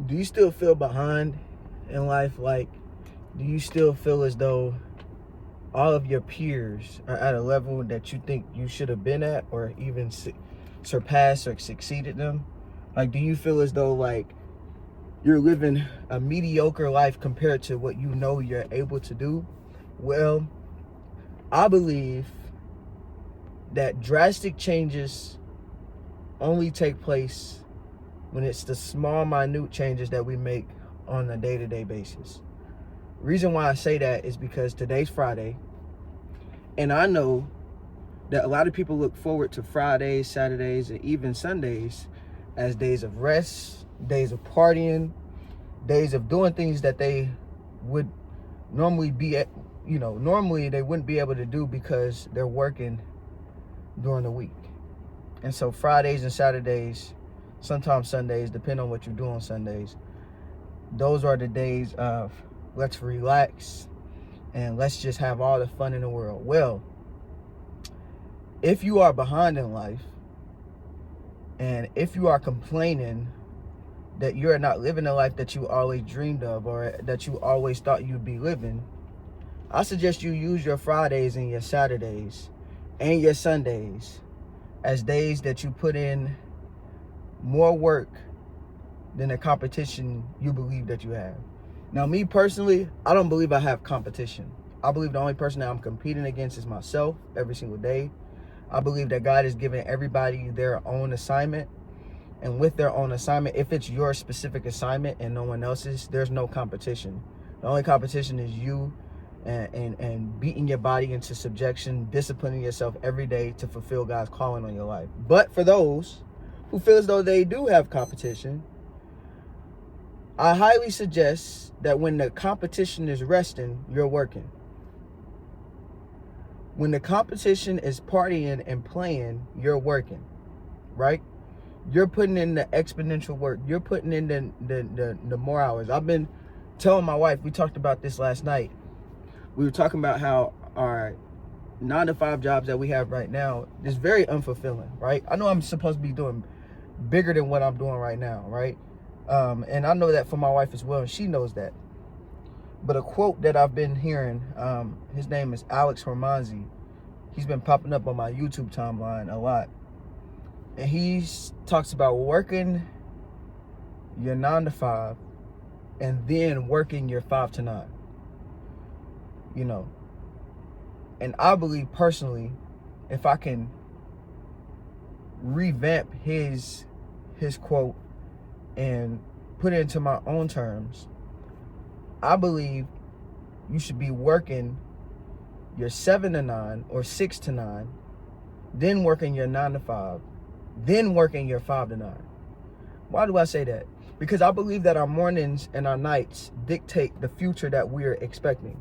do you still feel behind in life? Like, do you still feel as though all of your peers are at a level that you think you should have been at, or even surpassed or succeeded them? Like, do you feel as though like you're living a mediocre life compared to what you know you're able to do? Well, I believe that drastic changes only take place when it's the small, minute changes that we make on a day-to-day basis. Reason why I say that is because today's Friday, and I know that a lot of people look forward to Fridays, Saturdays, and even Sundays as days of rest, days of partying, days of doing things that they would normally be at, normally they wouldn't be able to do because they're working during the week. And so Fridays and Saturdays, sometimes Sundays, depending on what you do on Sundays, those are the days of let's relax and let's just have all the fun in the world. Well, if you are behind in life and if you are complaining that you're not living the life that you always dreamed of or that you always thought you'd be living, I suggest you use your Fridays and your Saturdays and your Sundays as days that you put in more work than the competition you believe that you have. Now, me personally, I don't believe I have competition. I believe the only person that I'm competing against is myself every single day. I believe that God has given everybody their own assignment. And with their own assignment, if it's your specific assignment and no one else's, there's no competition. The only competition is you and beating your body into subjection, disciplining yourself every day to fulfill God's calling on your life. But for those who feel as though they do have competition, I highly suggest that when the competition is resting, you're working. When the competition is partying and playing, you're working, right? You're putting in the exponential work. You're putting in the more hours. I've been telling my wife, we talked about this last night. We were talking about how our 9-to-5 jobs that we have right now is very unfulfilling, right? I know I'm supposed to be doing bigger than what I'm doing right now, right? And I know that for my wife as well, and she knows that. But a quote that I've been hearing, his name is Alex Hormanzi. He's been popping up on my YouTube timeline a lot. And he talks about working your 9-to-5 and then working your 5-to-9. And I believe personally, if I can revamp his quote and put it into my own terms, I believe you should be working your 7-to-9 or 6-to-9, then working your 9-to-5, then working your 5-to-9. Why do I say that? Because I believe that our mornings and our nights dictate the future that we are expecting.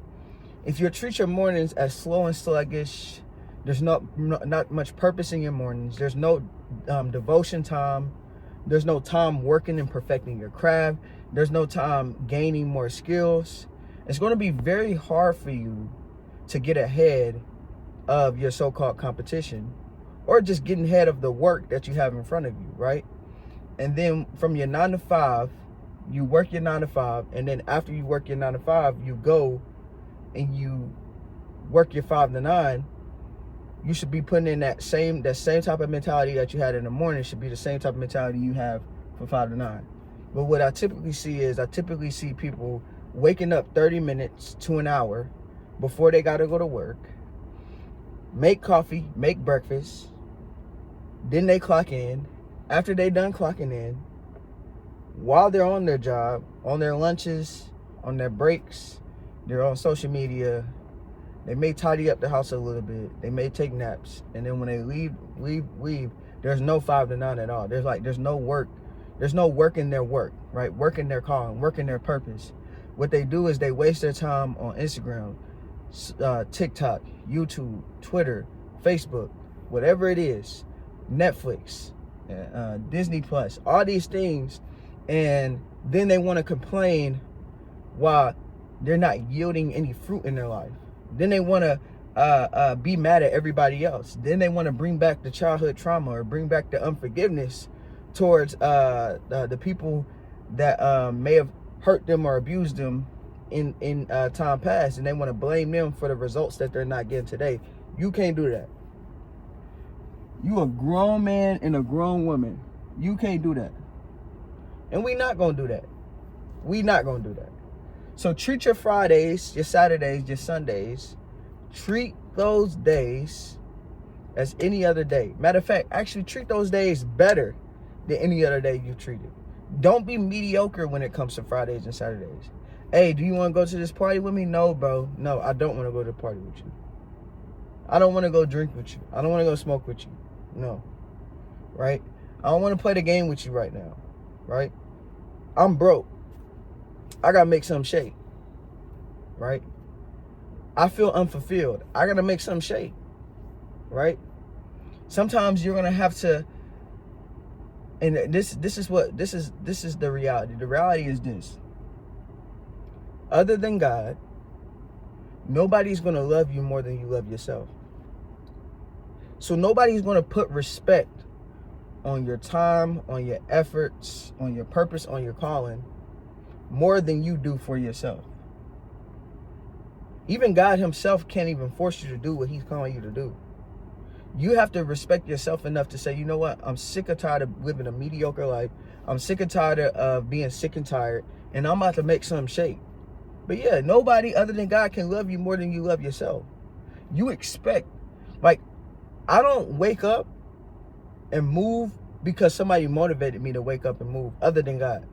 If you treat your mornings as slow and sluggish, there's not much purpose in your mornings. There's no devotion time. There's no time working and perfecting your craft. There's no time gaining more skills. It's going to be very hard for you to get ahead of your so-called competition, or just getting ahead of the work that you have in front of you, right? And then from your 9-to-5, you work your 9-to-5, and then after you work your 9-to-5, you go and you work your 5-to-9. You should be putting in that same type of mentality that you had in the morning. Should be the same type of mentality you have for 5-to-9. But what I typically see people waking up 30 minutes to an hour before they got to go to work, make coffee, make breakfast, then they clock in. After they done clocking in, while they're on their job, on their lunches, on their breaks, they're on social media. They may tidy up the house a little bit. They may take naps. And then when they leave, there's no 5-to-9 at all. There's no work. There's no work in their work, right? Work in their calling, work in their purpose. What they do is they waste their time on Instagram, TikTok, YouTube, Twitter, Facebook, whatever it is, Netflix, Disney Plus, all these things. And then they want to complain why they're not yielding any fruit in their life. Then they want to be mad at everybody else. Then they want to bring back the childhood trauma or bring back the unforgiveness towards the people that may have hurt them or abused them in time past, and they want to blame them for the results that they're not getting today. You can't do that. You a grown man and a grown woman. You can't do that. And we not going to do that. We not going to do that. So treat your Fridays, your Saturdays, your Sundays. Treat those days as any other day. Matter of fact, actually treat those days better than any other day you treated. Don't be mediocre when it comes to Fridays and Saturdays. Hey, do you want to go to this party with me? No, bro. No, I don't want to go to the party with you. I don't want to go drink with you. I don't want to go smoke with you. No. Right? I don't want to play the game with you right now. Right? I'm broke. I got to make something shake. Right? I feel unfulfilled. I got to make something shake. Right? Sometimes you're going to have to, and this is the reality. The reality is this. Other than God, nobody's going to love you more than you love yourself. So nobody's going to put respect on your time, on your efforts, on your purpose, on your calling, more than you do for yourself. Even God himself can't even force you to do what he's calling you to do. You have to respect yourself enough to say, you know what? I'm sick and tired of living a mediocre life. I'm sick and tired of being sick and tired, and I'm about to make something shake. But yeah, nobody other than God can love you more than you love yourself. You expect, like, I don't wake up and move because somebody motivated me to wake up and move other than God.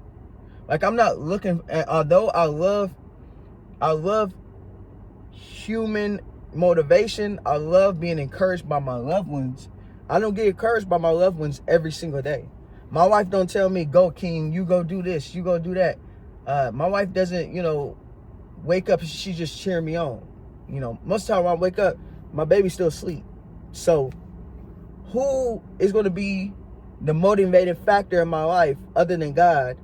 Like, I'm not looking at, although I love human motivation, I love being encouraged by my loved ones. I don't get encouraged by my loved ones every single day. My wife don't tell me, go King, you go do this, you go do that. My wife doesn't, wake up, she just cheer me on. Most of the time when I wake up, my baby's still asleep. So who is going to be the motivating factor in my life other than God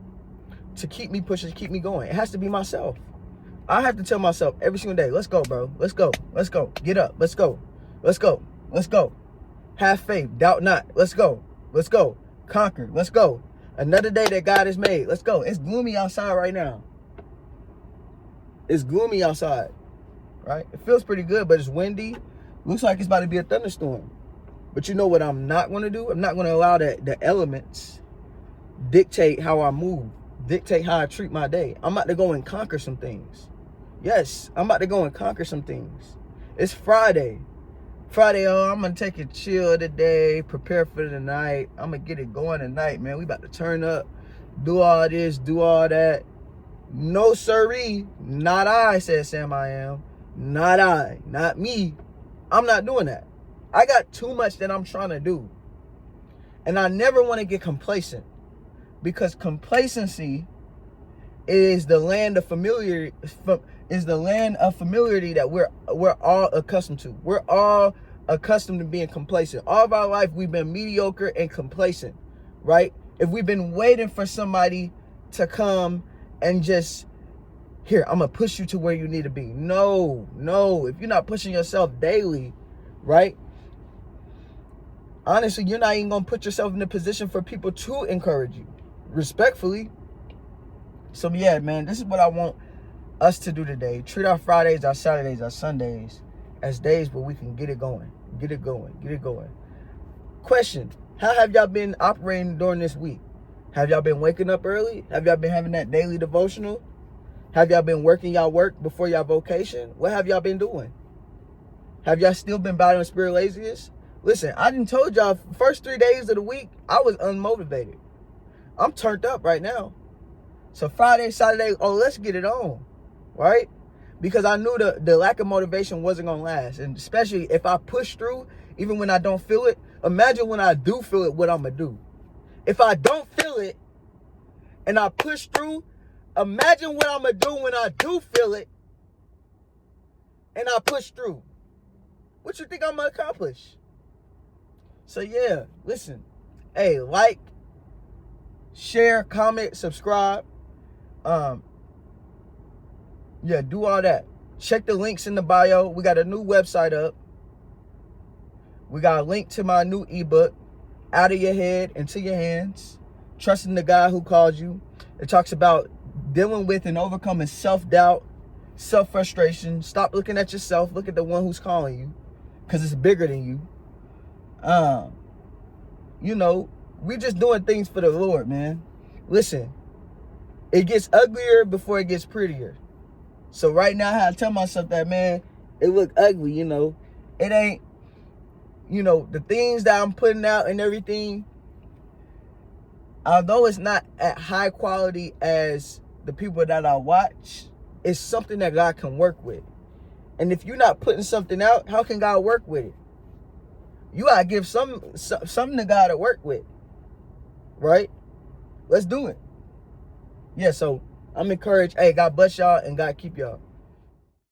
to keep me pushing, to keep me going? It has to be myself. I have to tell myself every single day, let's go, bro. Let's go. Let's go. Get up. Let's go. Let's go. Let's go. Have faith. Doubt not. Let's go. Let's go. Conquer. Let's go. Another day that God has made. Let's go. It's gloomy outside right now. It's gloomy outside, right? It feels pretty good, but it's windy. Looks like it's about to be a thunderstorm. But you know what I'm not going to do? I'm not going to allow the elements dictate how I move, dictate how I treat my day. I'm about to go and conquer some things. Yes, I'm about to go and conquer some things. It's Friday. I'm going to take it chill today, prepare for the night. I'm going to get it going tonight, man. We about to turn up, do all this, do all that. No siree, not I, said Sam I am. Not I, not me. I'm not doing that. I got too much that I'm trying to do. And I never want to get complacent, because complacency is the land of familiarity, that we're all accustomed to. We're all accustomed to being complacent. All of our life we've been mediocre and complacent, right? If we've been waiting for somebody to come and just, here, I'm going to push you to where you need to be. No. If you're not pushing yourself daily, right? Honestly, you're not even going to put yourself in a position for people to encourage you, respectfully. So yeah, man, this is what I want us to do today. Treat our Fridays, our Saturdays, our Sundays as days where we can get it going. Get it going. Question: how have y'all been operating during this week? Have y'all been waking up early? Have y'all been having that daily devotional? Have y'all been working y'all work before y'all vocation? What have y'all been doing? Have y'all still been battling spirit laziness? Listen, I done told y'all, first 3 days of the week, I was unmotivated. I'm turned up right now. So Friday, Saturday, let's get it on, right? Because I knew the lack of motivation wasn't going to last. And especially if I push through, even when I don't feel it, imagine when I do feel it, what I'm going to do. If I don't feel it and I push through, imagine what I'm going to do when I do feel it and I push through. What you think I'm going to accomplish? So yeah, listen. Hey, like, share, comment, subscribe. Yeah, do all that. Check the links in the bio. We got a new website up. We got a link to my new ebook, Out of Your Head into Your Hands. trusting the God who called you. It talks about dealing with and overcoming self-doubt, self-frustration. Stop looking at yourself. Look at the one who's calling you, because it's bigger than you. You know, we just doing things for the Lord, man. Listen, it gets uglier before it gets prettier. So right now, I tell myself that, man, it look ugly, you know. It ain't, you know, the things that I'm putting out and everything, although it's not at high quality as the people that I watch, it's something that God can work with. And if you're not putting something out, how can God work with it? You gotta give something to God to work with, right? Let's do it. Yeah, so I'm encouraged. Hey, God bless y'all and God keep y'all.